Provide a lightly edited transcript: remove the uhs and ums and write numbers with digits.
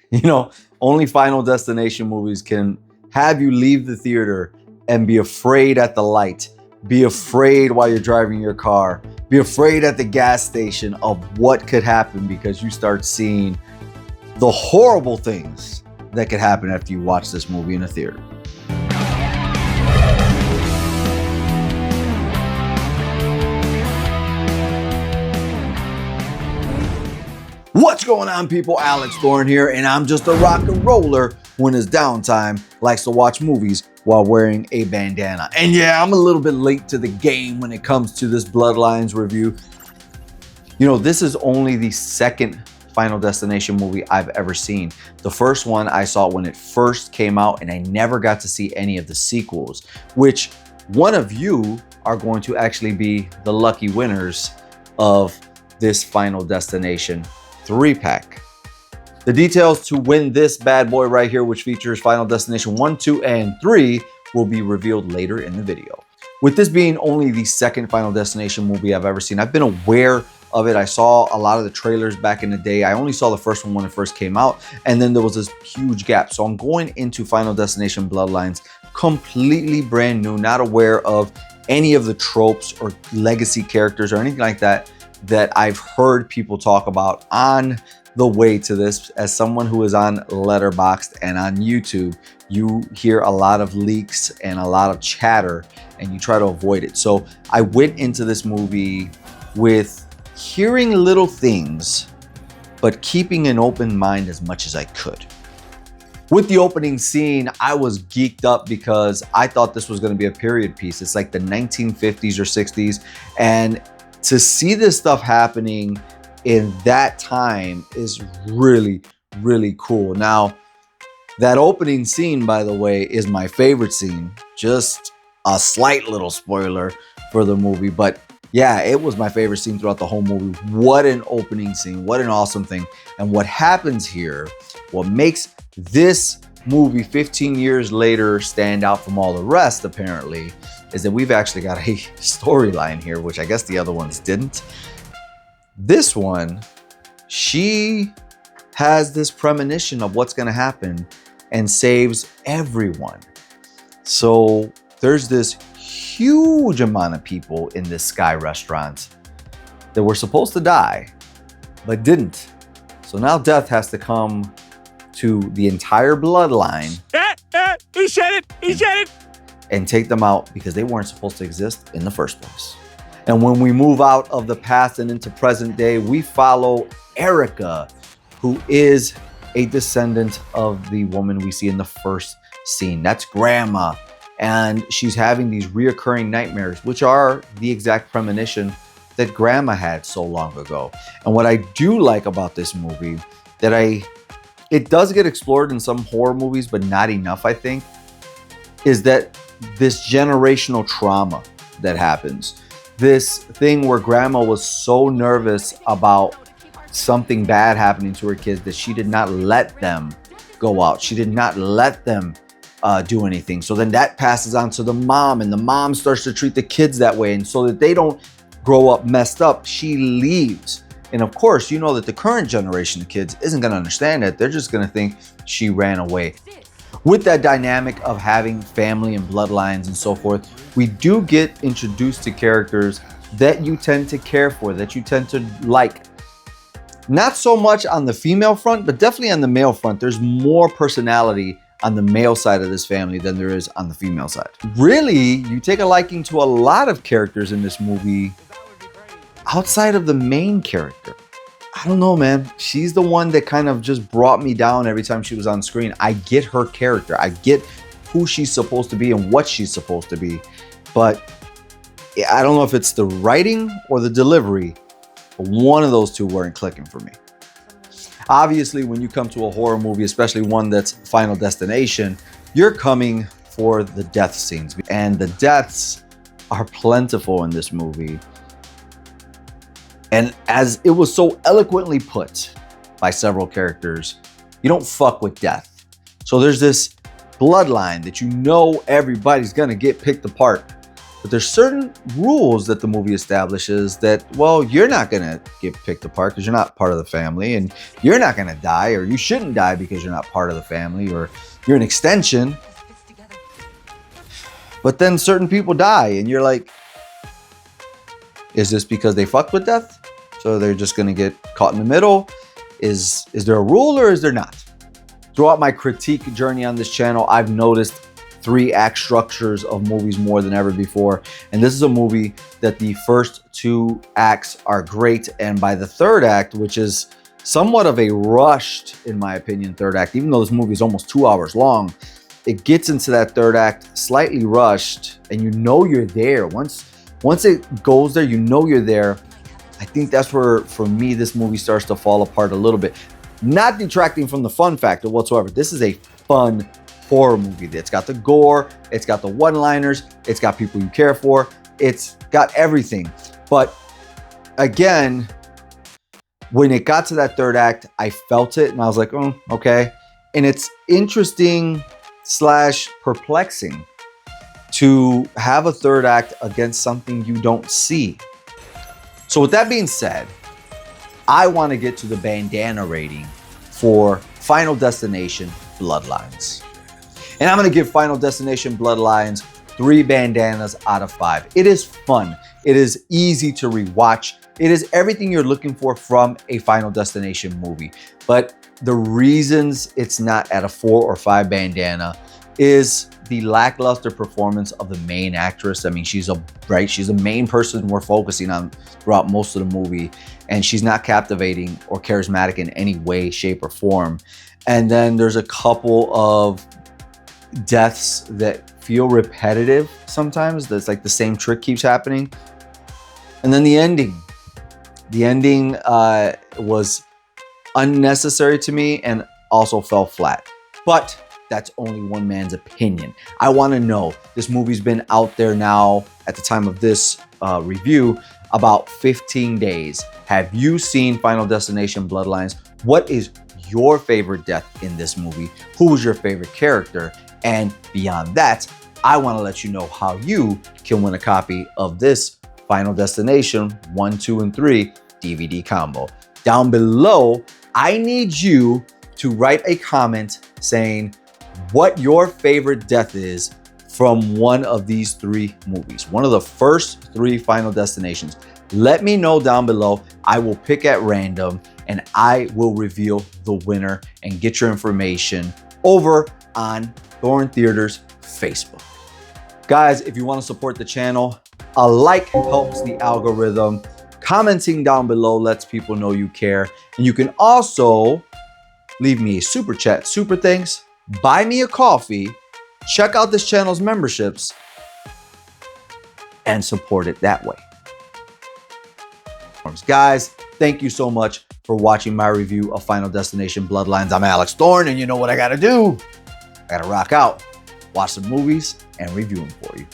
You know, only Final Destination movies can have you leave the theater and be afraid at the light, be afraid while you're driving your car, be afraid at the gas station of what could happen because you start seeing the horrible things that could happen after you watch this movie in a theater. What's going on, people? Alex Thorn here, and I'm just a rock and roller when it's downtime, likes to watch movies while wearing a bandana. And yeah, I'm a little bit late to the game when it comes to this Bloodlines review. You know, this is only the second Final Destination movie I've ever seen. The first one I saw when it first came out, and I never got to see any of the sequels, which one of you are going to actually be the lucky winners of this Final Destination 3-pack. The details to win this bad boy right here, which features Final Destination 1, 2, and 3, will be revealed later in the video. With this being only the second Final Destination movie I've ever seen, I've been aware of it. I saw a lot of the trailers back in the day. I only saw the first one when it first came out, and then there was this huge gap. So I'm going into Final Destination Bloodlines completely brand new, not aware of any of the tropes or legacy characters or anything like that I've heard people talk about on the way to this. As someone who is on Letterboxd and on YouTube, you hear a lot of leaks and a lot of chatter, and you try to avoid it. So I went into this movie with hearing little things, but keeping an open mind as much as I could. With the opening scene, I was geeked up because I thought this was going to be a period piece. It's like the 1950s or 60s, and to see this stuff happening in that time is really, really cool. Now, that opening scene, by the way, is my favorite scene. Just a slight little spoiler for the movie, but yeah, it was my favorite scene throughout the whole movie. What an opening scene, what an awesome thing. And what happens here, what makes this movie 15 years later stand out from all the rest, apparently, is that we've actually got a storyline here, which I guess the other ones didn't. This one, she has this premonition of what's going to happen and saves everyone. So there's this huge amount of people in this Sky restaurant that were supposed to die, but didn't. So now death has to come to the entire bloodline. He said it! He said it! And take them out because they weren't supposed to exist in the first place. And when we move out of the past and into present day, we follow Erica, who is a descendant of the woman we see in the first scene. That's Grandma. And she's having these reoccurring nightmares, which are the exact premonition that Grandma had so long ago. And what I do like about this movie, it does get explored in some horror movies, but not enough, I think, is that this generational trauma that happens. This thing where Grandma was so nervous about something bad happening to her kids that she did not let them go out. She did not let them do anything. So then that passes on to the mom, and the mom starts to treat the kids that way. And so that they don't grow up messed up, she leaves. And of course, you know that the current generation of kids isn't going to understand that. They're just going to think she ran away. With that dynamic of having family and bloodlines and so forth, we do get introduced to characters that you tend to care for, that you tend to like. Not so much on the female front, but definitely on the male front. There's more personality on the male side of this family than there is on the female side. Really, you take a liking to a lot of characters in this movie outside of the main character. I don't know, man. She's the one that kind of just brought me down every time she was on screen. I get her character. I get who she's supposed to be and what she's supposed to be. But I don't know if it's the writing or the delivery, but one of those two weren't clicking for me. Obviously, when you come to a horror movie, especially one that's Final Destination, you're coming for the death scenes. And the deaths are plentiful in this movie. And as it was so eloquently put by several characters, you don't fuck with death. So there's this bloodline that you know everybody's gonna get picked apart. But there's certain rules that the movie establishes that, well, you're not gonna get picked apart because you're not part of the family, and you're not gonna die, or you shouldn't die because you're not part of the family, or you're an extension. But then certain people die, and you're like, is this because they fucked with death? So they're just gonna get caught in the middle? Is there a rule or is there not? Throughout my critique journey on this channel, I've noticed 3-act structures of movies more than ever before. And this is a movie that the first 2 acts are great. And by the 3rd act, which is somewhat of a rushed, in my opinion, 3rd act, even though this movie is almost 2 hours long, it gets into that 3rd act slightly rushed, and you know you're there. Once it goes there, you know you're there. I think that's where, for me, this movie starts to fall apart a little bit. Not detracting from the fun factor whatsoever. This is a fun horror movie. It's got the gore, it's got the one-liners, it's got people you care for, it's got everything. But again, when it got to that 3rd act, I felt it and I was like, oh, okay. And it's interesting / perplexing to have a 3rd act against something you don't see. So with that being said, I want to get to the bandana rating for Final Destination Bloodlines. And I'm going to give Final Destination Bloodlines 3 bandanas out of 5. It is fun. It is easy to rewatch. It is everything you're looking for from a Final Destination movie. But the reasons it's not at a 4 or 5 bandana is the lackluster performance of the main actress. I mean, she's a main person we're focusing on throughout most of the movie, and she's not captivating or charismatic in any way, shape, or form. And then there's a couple of deaths that feel repetitive sometimes. That's like the same trick keeps happening. And then the ending was unnecessary to me and also fell flat. But that's only one man's opinion. I want to know, this movie's been out there now at the time of this review about 15 days. Have you seen Final Destination Bloodlines? What is your favorite death in this movie? Who was your favorite character? And beyond that, I want to let you know how you can win a copy of this Final Destination 1, 2, and 3 DVD combo. Down below, I need you to write a comment saying what your favorite death is from one of these 3 movies, one of the first 3 Final Destinations. Let me know down below. I will pick at random and I will reveal the winner and get your information over on Thorn Theater's Facebook. Guys, if you want to support the channel, a like helps the algorithm. Commenting down below lets people know you care. And you can also leave me a super chat, super thanks, buy me a coffee, check out this channel's memberships, and support it that way. Guys, thank you so much for watching my review of Final Destination Bloodlines. I'm Alex Thorn, and you know what I gotta do? I gotta rock out, watch some movies, and review them for you.